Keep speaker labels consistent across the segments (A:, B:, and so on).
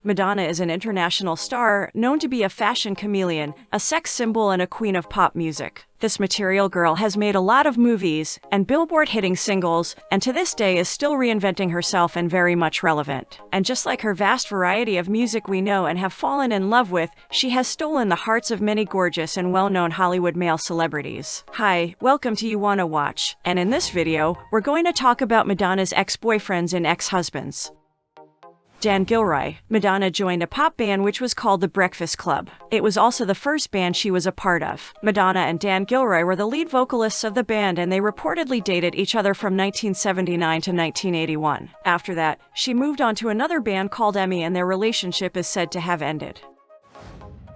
A: Madonna is an international star known to be a fashion chameleon, a sex symbol, and a queen of pop music. This material girl has made a lot of movies and billboard-hitting singles, and to this day is still reinventing herself and very much relevant. And just like her vast variety of music we know and have fallen in love with, she has stolen the hearts of many gorgeous and well-known Hollywood male celebrities. Hi, welcome to YouWannaWatch, and in this video, we're going to talk about Madonna's ex-boyfriends and ex-husbands. Dan Gilroy. Madonna joined a pop band which was called The Breakfast Club. It was also the first band she was a part of. Madonna and Dan Gilroy were the lead vocalists of the band, and they reportedly dated each other from 1979 to 1981. After that, she moved on to another band called Emmy, and their relationship is said to have ended.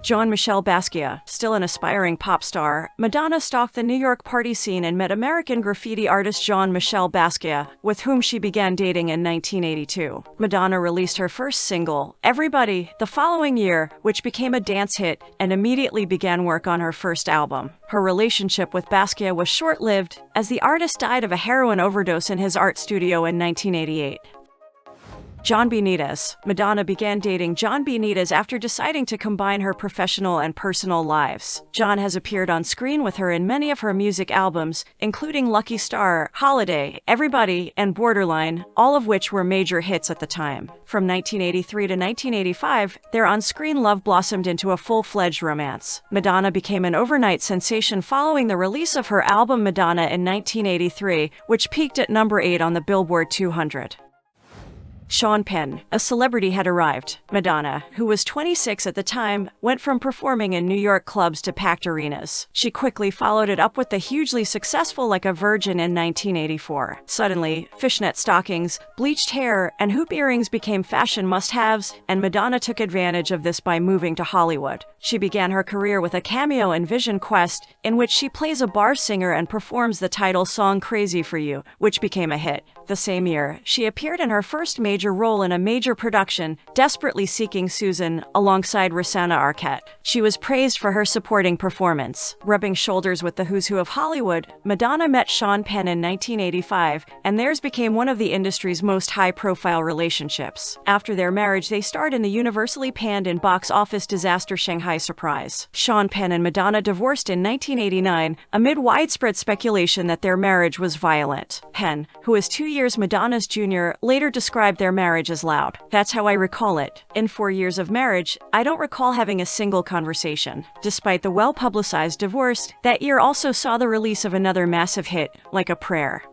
A: Jean-Michel Basquiat. Still an aspiring pop star, Madonna stalked the New York party scene and met American graffiti artist Jean-Michel Basquiat, with whom she began dating in 1982. Madonna released her first single, Everybody, the following year, which became a dance hit, and immediately began work on her first album. Her relationship with Basquiat was short-lived, as the artist died of a heroin overdose in his art studio in 1988. Jon Benitez. Madonna began dating Jon Benitez after deciding to combine her professional and personal lives. Jon has appeared on screen with her in many of her music albums, including Lucky Star, Holiday, Everybody, and Borderline, all of which were major hits at the time. From 1983 to 1985, their on-screen love blossomed into a full-fledged romance. Madonna became an overnight sensation following the release of her album Madonna in 1983, which peaked at number 8 on the Billboard 200. Sean Penn. A celebrity had arrived. Madonna, who was 26 at the time, went from performing in New York clubs to packed arenas. She quickly followed it up with the hugely successful Like a Virgin in 1984. Suddenly, fishnet stockings, bleached hair, and hoop earrings became fashion must-haves, and Madonna took advantage of this by moving to Hollywood. She began her career with a cameo in Vision Quest, in which she plays a bar singer and performs the title song Crazy for You, which became a hit. The same year, she appeared in her first major role in a major production, Desperately Seeking Susan, alongside Rosanna Arquette. She was praised for her supporting performance. Rubbing shoulders with the who's who of Hollywood, Madonna met Sean Penn in 1985, and theirs became one of the industry's most high-profile relationships. After their marriage, they starred in the universally panned and box office disaster Shanghai Surprise. Sean Penn and Madonna divorced in 1989, amid widespread speculation that their marriage was violent. Penn, who is 2 years Madonna's junior, later described their marriage as loud. That's how I recall it. In 4 years of marriage, I don't recall having a single conversation. Despite the well-publicized divorce, that year also saw the release of another massive hit, Like a Prayer.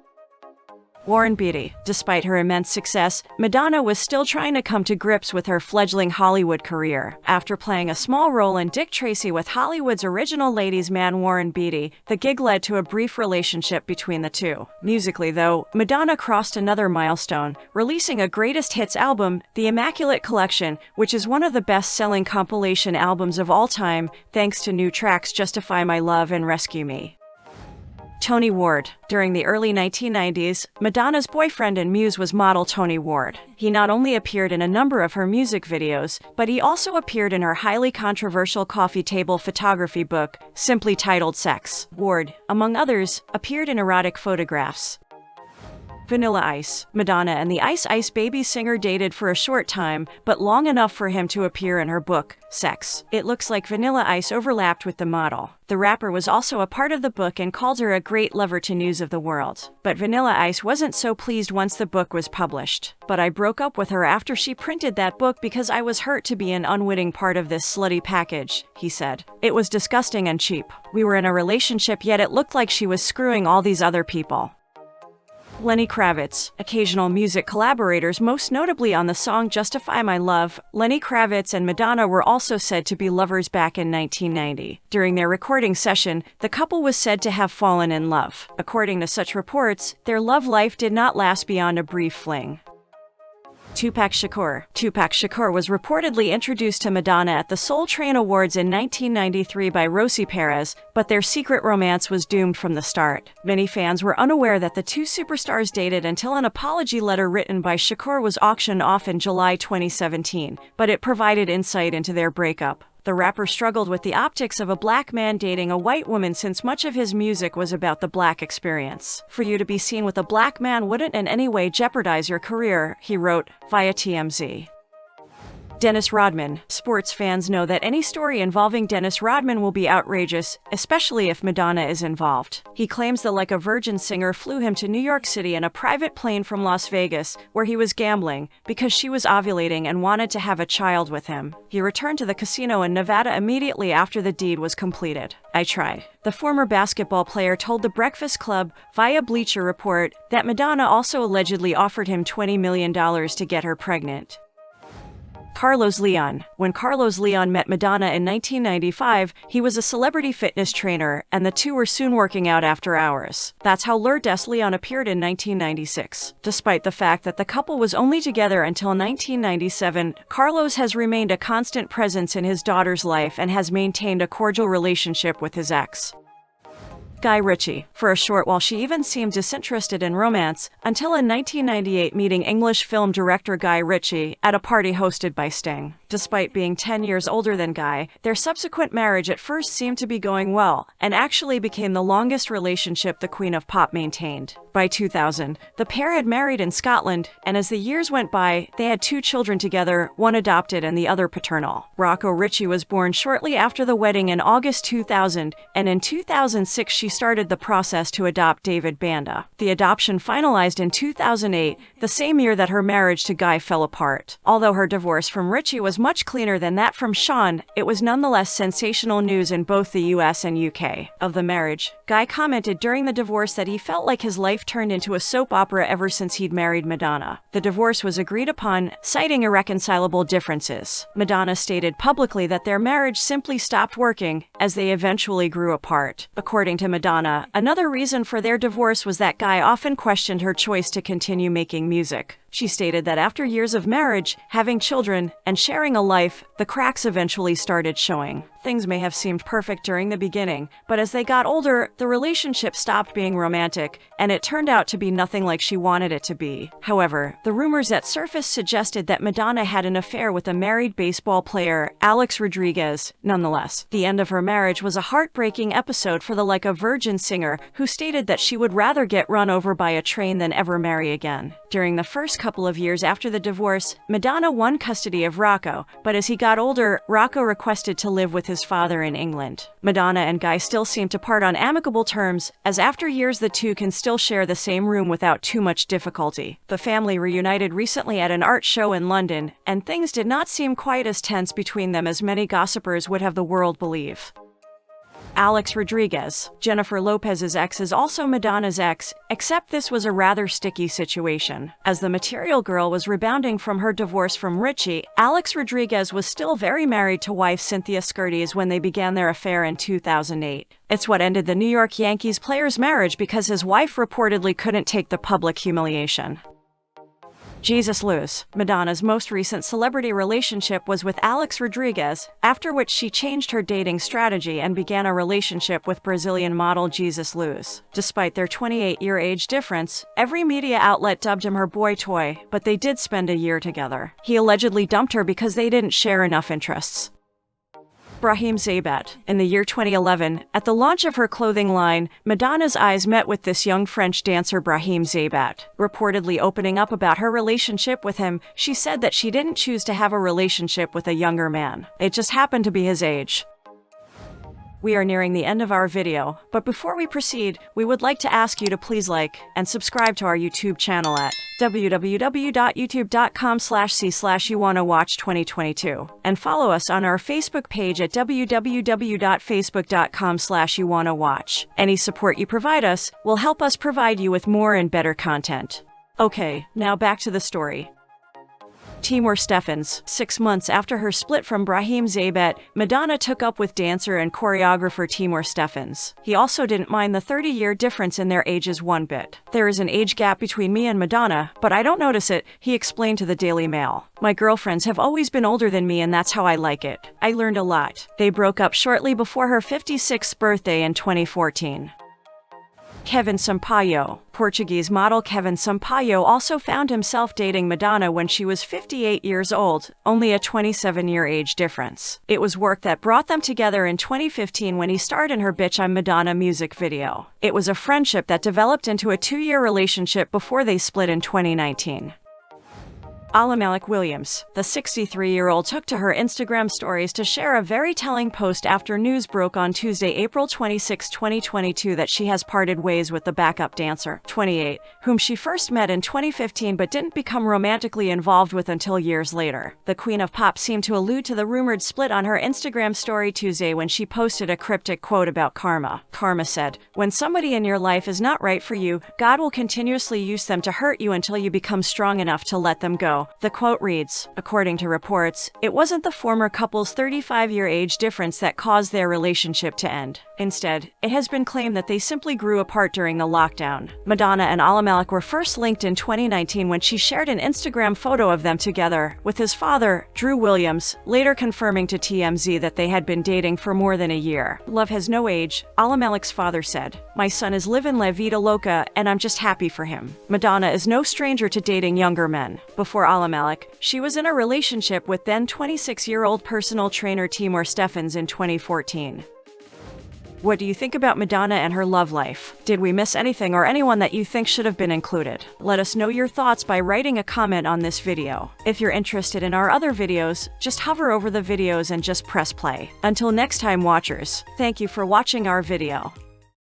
A: Warren Beatty. Despite her immense success, Madonna was still trying to come to grips with her fledgling Hollywood career. After playing a small role in Dick Tracy with Hollywood's original ladies' man Warren Beatty, the gig led to a brief relationship between the two. Musically, though, Madonna crossed another milestone, releasing a greatest hits album, The Immaculate Collection, which is one of the best-selling compilation albums of all time, thanks to new tracks Justify My Love and Rescue Me. Tony Ward. During the early 1990s, Madonna's boyfriend and muse was model Tony Ward. He not only appeared in a number of her music videos, but he also appeared in her highly controversial coffee table photography book, simply titled Sex. Ward, among others, appeared in erotic photographs. Vanilla Ice. Madonna and the Ice Ice Baby singer dated for a short time, but long enough for him to appear in her book, Sex. It looks like Vanilla Ice overlapped with the model. The rapper was also a part of the book and called her a great lover to News of the World. But Vanilla Ice wasn't so pleased once the book was published. But I broke up with her after she printed that book because I was hurt to be an unwitting part of this slutty package, he said. It was disgusting and cheap. We were in a relationship, yet it looked like she was screwing all these other people. Lenny Kravitz. Occasional music collaborators, most notably on the song Justify My Love, Lenny Kravitz and Madonna were also said to be lovers back in 1990. During their recording session, the couple was said to have fallen in love. According to such reports, their love life did not last beyond a brief fling. Tupac Shakur. Tupac Shakur was reportedly introduced to Madonna at the Soul Train Awards in 1993 by Rosie Perez, but their secret romance was doomed from the start. Many fans were unaware that the two superstars dated until an apology letter written by Shakur was auctioned off in July 2017, but it provided insight into their breakup. The rapper struggled with the optics of a black man dating a white woman since much of his music was about the black experience. For you to be seen with a black man wouldn't in any way jeopardize your career, he wrote, via TMZ. Dennis Rodman. Sports fans know that any story involving Dennis Rodman will be outrageous, especially if Madonna is involved. He claims the Like a Virgin singer flew him to New York City in a private plane from Las Vegas, where he was gambling, because she was ovulating and wanted to have a child with him. He returned to the casino in Nevada immediately after the deed was completed. I tried. The former basketball player told The Breakfast Club via Bleacher Report that Madonna also allegedly offered him $20 million to get her pregnant. Carlos Leon. When Carlos Leon met Madonna in 1995, he was a celebrity fitness trainer, and the two were soon working out after hours. That's how Lourdes Leon appeared in 1996. Despite the fact that the couple was only together until 1997, Carlos has remained a constant presence in his daughter's life and has maintained a cordial relationship with his ex. Guy Ritchie. For a short while she even seemed disinterested in romance, until in 1998 meeting English film director Guy Ritchie at a party hosted by Sting. Despite being 10 years older than Guy, their subsequent marriage at first seemed to be going well, and actually became the longest relationship the Queen of Pop maintained. By 2000, the pair had married in Scotland, and as the years went by, they had 2 children together, one adopted and the other paternal. Rocco Ritchie was born shortly after the wedding in August 2000, and in 2006 she started the process to adopt David Banda. The adoption finalized in 2008, the same year that her marriage to Guy fell apart. Although her divorce from Ritchie was much cleaner than that from Sean, it was nonetheless sensational news in both the US and UK. Of the marriage, Guy commented during the divorce that he felt like his life turned into a soap opera ever since he'd married Madonna. The divorce was agreed upon, citing irreconcilable differences. Madonna stated publicly that their marriage simply stopped working, as they eventually grew apart. According to Madonna, another reason for their divorce was that Guy often questioned her choice to continue making music. She stated that after years of marriage, having children, and sharing a life, the cracks eventually started showing. Things may have seemed perfect during the beginning, but as they got older, the relationship stopped being romantic, and it turned out to be nothing like she wanted it to be. However, the rumors that surfaced suggested that Madonna had an affair with a married baseball player, Alex Rodriguez. Nonetheless, the end of her marriage was a heartbreaking episode for the Like a Virgin singer, who stated that she would rather get run over by a train than ever marry again. During the first couple of years after the divorce, Madonna won custody of Rocco, but as he got older, Rocco requested to live with his father in England. Madonna and Guy still seem to part on amicable terms, as after years the two can still share the same room without too much difficulty. The family reunited recently at an art show in London, and things did not seem quite as tense between them as many gossipers would have the world believe. Alex Rodriguez. Jennifer Lopez's ex is also Madonna's ex, except this was a rather sticky situation. As the Material Girl was rebounding from her divorce from Ritchie, Alex Rodriguez was still very married to wife Cynthia Scurties when they began their affair in 2008. It's what ended the New York Yankees player's marriage because his wife reportedly couldn't take the public humiliation. Jesus Luz. Madonna's most recent celebrity relationship was with Alex Rodriguez, after which she changed her dating strategy and began a relationship with Brazilian model Jesus Luz. Despite their 28-year age difference, every media outlet dubbed him her boy toy, but they did spend a year together. He allegedly dumped her because they didn't share enough interests. Brahim Zeybet. In the year 2011, at the launch of her clothing line, Madonna's eyes met with this young French dancer Brahim Zeybet. Reportedly opening up about her relationship with him, she said that she didn't choose to have a relationship with a younger man. It just happened to be his age. We are nearing the end of our video, but before we proceed, we would like to ask you to please like and subscribe to our YouTube channel at www.youtube.com/c/YouWannaWatch2022 and follow us on our Facebook page at www.facebook.com/YouWannaWatch. Any support you provide us will help us provide you with more and better content. Okay, now back to the story. Timur Steffens. 6 months after her split from Brahim Zeybet, Madonna took up with dancer and choreographer Timur Steffens. He also didn't mind the 30-year difference in their ages one bit. "There is an age gap between me and Madonna, but I don't notice it," he explained to the Daily Mail. "My girlfriends have always been older than me and that's how I like it. I learned a lot." They broke up shortly before her 56th birthday in 2014. Kevin Sampaio. Portuguese model Kevin Sampaio also found himself dating Madonna when she was 58 years old, only a 27-year age difference. It was work that brought them together in 2015 when he starred in her Bitch I'm Madonna music video. It was a friendship that developed into a 2-year relationship before they split in 2019. Alamalik Williams, the 63-year-old, took to her Instagram stories to share a very telling post after news broke on Tuesday, April 26, 2022 that she has parted ways with the backup dancer, 28, whom she first met in 2015 but didn't become romantically involved with until years later. The Queen of Pop seemed to allude to the rumored split on her Instagram story Tuesday when she posted a cryptic quote about karma. Karma said, "When somebody in your life is not right for you, God will continuously use them to hurt you until you become strong enough to let them go." The quote reads, according to reports, it wasn't the former couple's 35-year age difference that caused their relationship to end. Instead, it has been claimed that they simply grew apart during the lockdown. Madonna and Alamalik were first linked in 2019 when she shared an Instagram photo of them together with his father, Drew Williams, later confirming to TMZ that they had been dating for more than a year. "Love has no age," Alamalik's father said. "My son is living la vida loca, and I'm just happy for him." Madonna is no stranger to dating younger men. Before Alamalik, she was in a relationship with then 26-year-old personal trainer Timur Steffens in 2014. What do you think about Madonna and her love life? Did we miss anything or anyone that you think should have been included? Let us know your thoughts by writing a comment on this video. If you're interested in our other videos, just hover over the videos and just press play. Until next time, watchers, thank you for watching our video.